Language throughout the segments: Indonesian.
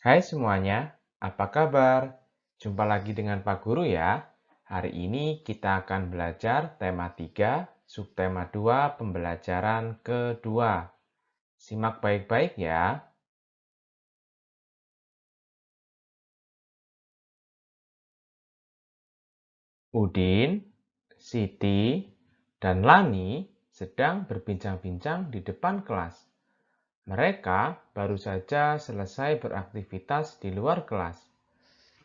Hai semuanya, apa kabar? Jumpa lagi dengan Pak Guru ya. Hari ini kita akan belajar tema 3, subtema 2, pembelajaran kedua. Simak baik-baik ya. Udin, Siti, dan Lani sedang berbincang-bincang di depan kelas. Mereka baru saja selesai beraktivitas di luar kelas.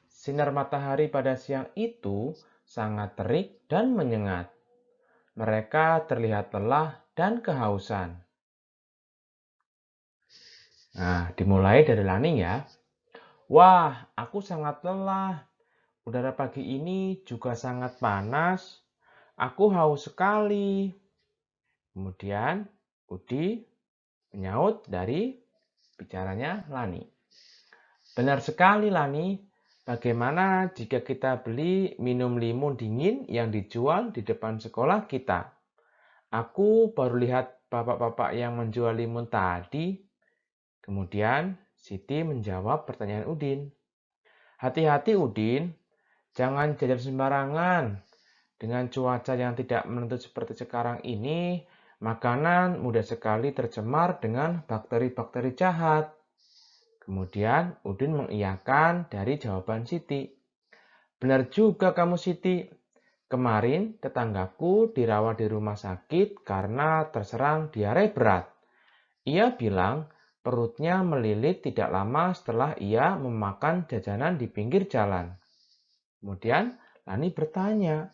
Sinar matahari pada siang itu sangat terik dan menyengat. Mereka terlihat lelah dan kehausan. Nah, dimulai dari Lani ya. Wah, aku sangat lelah. Udara pagi ini juga sangat panas. Aku haus sekali. Kemudian, Udi menyaut dari bicaranya Lani. Benar sekali, Lani. Bagaimana jika kita beli minum limun dingin yang dijual di depan sekolah kita? Aku baru lihat bapak-bapak yang menjual limun tadi. Kemudian Siti menjawab pertanyaan Udin. Hati-hati Udin, jangan jajan sembarangan. Dengan cuaca yang tidak menentu seperti sekarang ini, makanan mudah sekali tercemar dengan bakteri-bakteri jahat. Kemudian Udin mengiyakan dari jawaban Siti. Benar juga kamu Siti. Kemarin tetanggaku dirawat di rumah sakit karena terserang diare berat. Ia bilang perutnya melilit tidak lama setelah ia memakan jajanan di pinggir jalan. Kemudian Lani bertanya,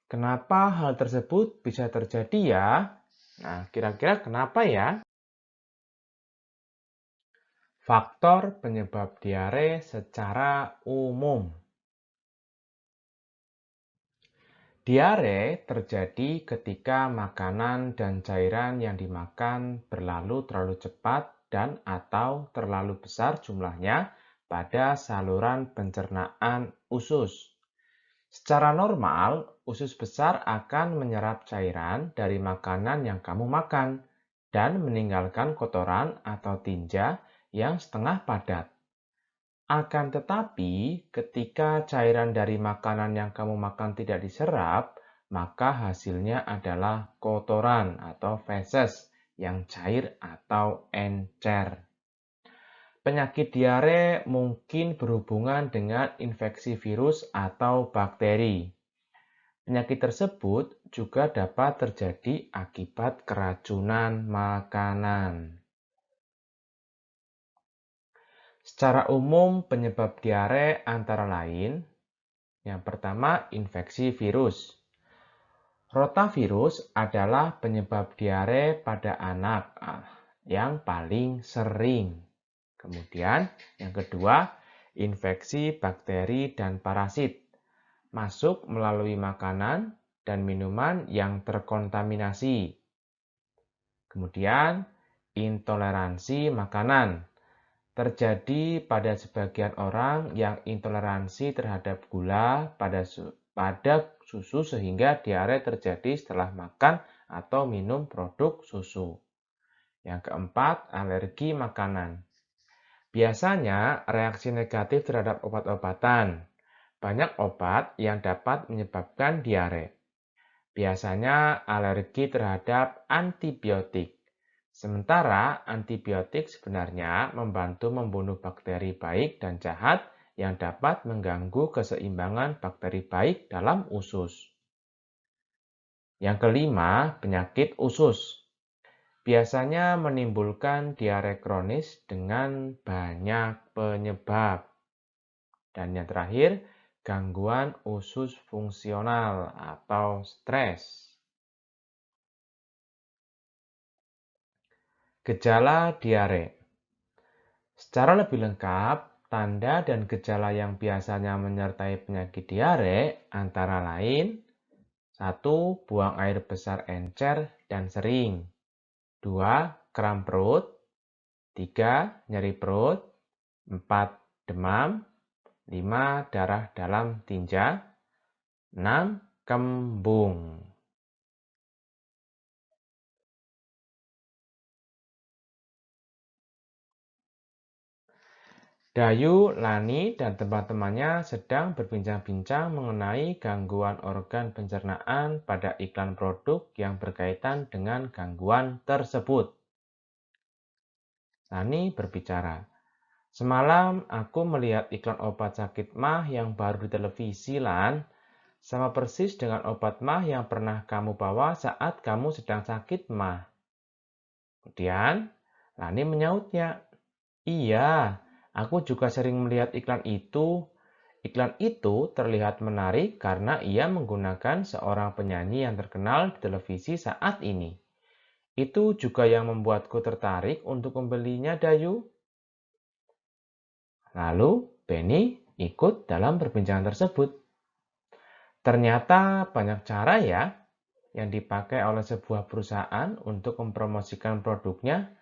kenapa hal tersebut bisa terjadi ya? Nah, kira-kira kenapa ya? Faktor penyebab diare secara umum. Diare terjadi ketika makanan dan cairan yang dimakan berlalu terlalu cepat dan atau terlalu besar jumlahnya pada saluran pencernaan usus. Secara normal, usus besar akan menyerap cairan dari makanan yang kamu makan dan meninggalkan kotoran atau tinja yang setengah padat. Akan tetapi, ketika cairan dari makanan yang kamu makan tidak diserap, maka hasilnya adalah kotoran atau feses yang cair atau encer. Penyakit diare mungkin berhubungan dengan infeksi virus atau bakteri. Penyakit tersebut juga dapat terjadi akibat keracunan makanan. Secara umum, penyebab diare antara lain, yang pertama, infeksi virus. Rotavirus adalah penyebab diare pada anak yang paling sering. Kemudian, yang kedua, infeksi bakteri dan parasit. Masuk melalui makanan dan minuman yang terkontaminasi. Kemudian, intoleransi makanan. Terjadi pada sebagian orang yang intoleransi terhadap gula pada susu sehingga diare terjadi setelah makan atau minum produk susu. Yang keempat, alergi makanan. Biasanya reaksi negatif terhadap obat-obatan. Banyak obat yang dapat menyebabkan diare. Biasanya alergi terhadap antibiotik. Sementara antibiotik sebenarnya membantu membunuh bakteri baik dan jahat yang dapat mengganggu keseimbangan bakteri baik dalam usus. Yang kelima, penyakit usus. Biasanya menimbulkan diare kronis dengan banyak penyebab. Dan yang terakhir, gangguan usus fungsional atau stres. Gejala diare. Secara lebih lengkap, tanda dan gejala yang biasanya menyertai penyakit diare antara lain 1. Buang air besar encer dan sering. 2. Kram perut. 3. Nyeri perut. 4. Demam. 5. Darah dalam tinja. 6. Kembung. Dayu, Lani, dan teman-temannya sedang berbincang-bincang mengenai gangguan organ pencernaan pada iklan produk yang berkaitan dengan gangguan tersebut. Lani berbicara, "Semalam aku melihat iklan obat sakit mah yang baru di televisi, Lan. Sama persis dengan obat mah yang pernah kamu bawa saat kamu sedang sakit mah." Kemudian, Lani menyautnya, "Iya, aku juga sering melihat iklan itu. Iklan itu terlihat menarik karena ia menggunakan seorang penyanyi yang terkenal di televisi saat ini. Itu juga yang membuatku tertarik untuk membelinya, Dayu." Lalu, Benny ikut dalam perbincangan tersebut. Ternyata banyak cara ya yang dipakai oleh sebuah perusahaan untuk mempromosikan produknya.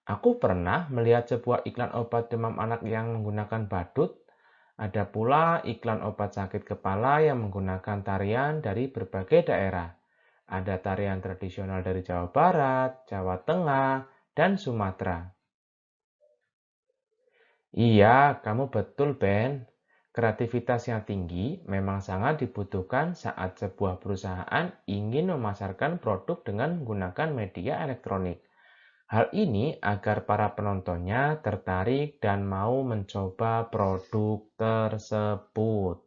Aku pernah melihat sebuah iklan obat demam anak yang menggunakan badut. Ada pula iklan obat sakit kepala yang menggunakan tarian dari berbagai daerah. Ada tarian tradisional dari Jawa Barat, Jawa Tengah, dan Sumatera. Iya, kamu betul, Ben. Kreativitas yang tinggi memang sangat dibutuhkan saat sebuah perusahaan ingin memasarkan produk dengan menggunakan media elektronik. Hal ini agar para penontonnya tertarik dan mau mencoba produk tersebut.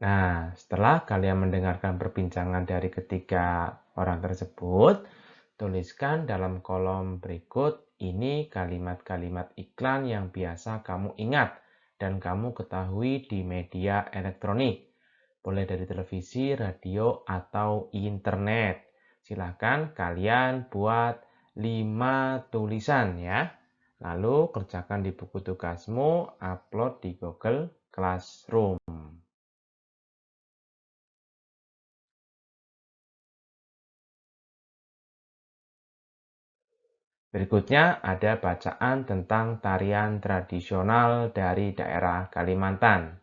Nah, setelah kalian mendengarkan perbincangan dari ketiga orang tersebut, tuliskan dalam kolom berikut ini kalimat-kalimat iklan yang biasa kamu ingat dan kamu ketahui di media elektronik. Boleh dari televisi, radio, atau internet. Silakan kalian buat 5 tulisan ya. Lalu kerjakan di buku tugasmu, upload di Google Classroom. Berikutnya ada bacaan tentang tarian tradisional dari daerah Kalimantan.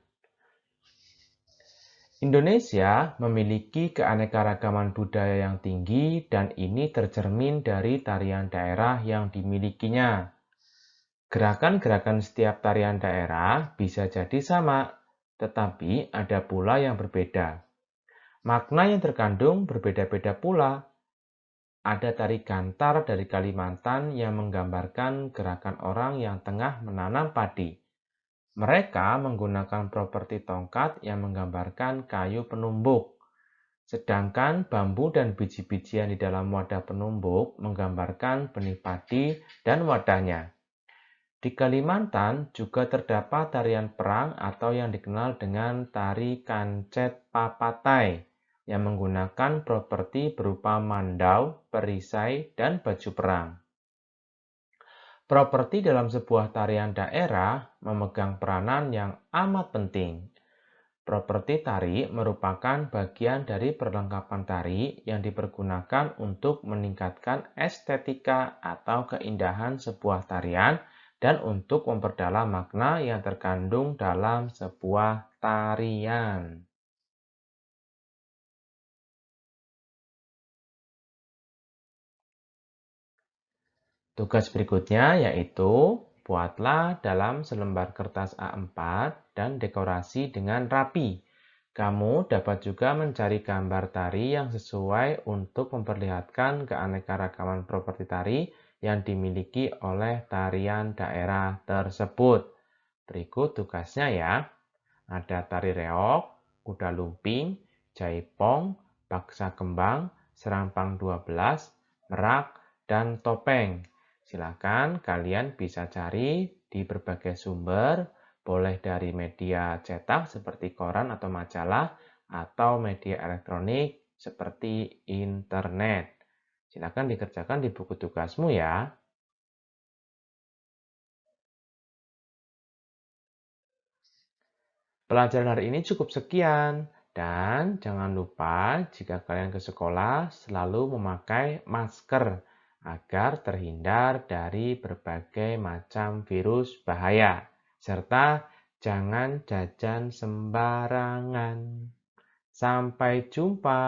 Indonesia memiliki keanekaragaman budaya yang tinggi dan ini tercermin dari tarian daerah yang dimilikinya. Gerakan-gerakan setiap tarian daerah bisa jadi sama, tetapi ada pula yang berbeda. Makna yang terkandung berbeda-beda pula. Ada tari gantar dari Kalimantan yang menggambarkan gerakan orang yang tengah menanam padi. Mereka menggunakan properti tongkat yang menggambarkan kayu penumbuk. Sedangkan bambu dan biji-bijian di dalam wadah penumbuk menggambarkan benih padi dan wadahnya. Di Kalimantan juga terdapat tarian perang atau yang dikenal dengan tari kancet papatai yang menggunakan properti berupa mandau, perisai, dan baju perang. Properti dalam sebuah tarian daerah memegang peranan yang amat penting. Properti tari merupakan bagian dari perlengkapan tari yang dipergunakan untuk meningkatkan estetika atau keindahan sebuah tarian dan untuk memperdalam makna yang terkandung dalam sebuah tarian. Tugas berikutnya yaitu buatlah dalam selembar kertas A4 dan dekorasi dengan rapi. Kamu dapat juga mencari gambar tari yang sesuai untuk memperlihatkan keanekaragaman properti tari yang dimiliki oleh tarian daerah tersebut. Berikut tugasnya ya. Ada tari reog, kuda lumping, jaipong, baksa kembang, serampang 12, merak, dan topeng. Silakan kalian bisa cari di berbagai sumber, boleh dari media cetak seperti koran atau majalah, atau media elektronik seperti internet. Silakan dikerjakan di buku tugasmu ya. Pelajaran hari ini cukup sekian. Dan jangan lupa jika kalian ke sekolah selalu memakai masker agar terhindar dari berbagai macam virus bahaya. Serta jangan jajan sembarangan. Sampai jumpa.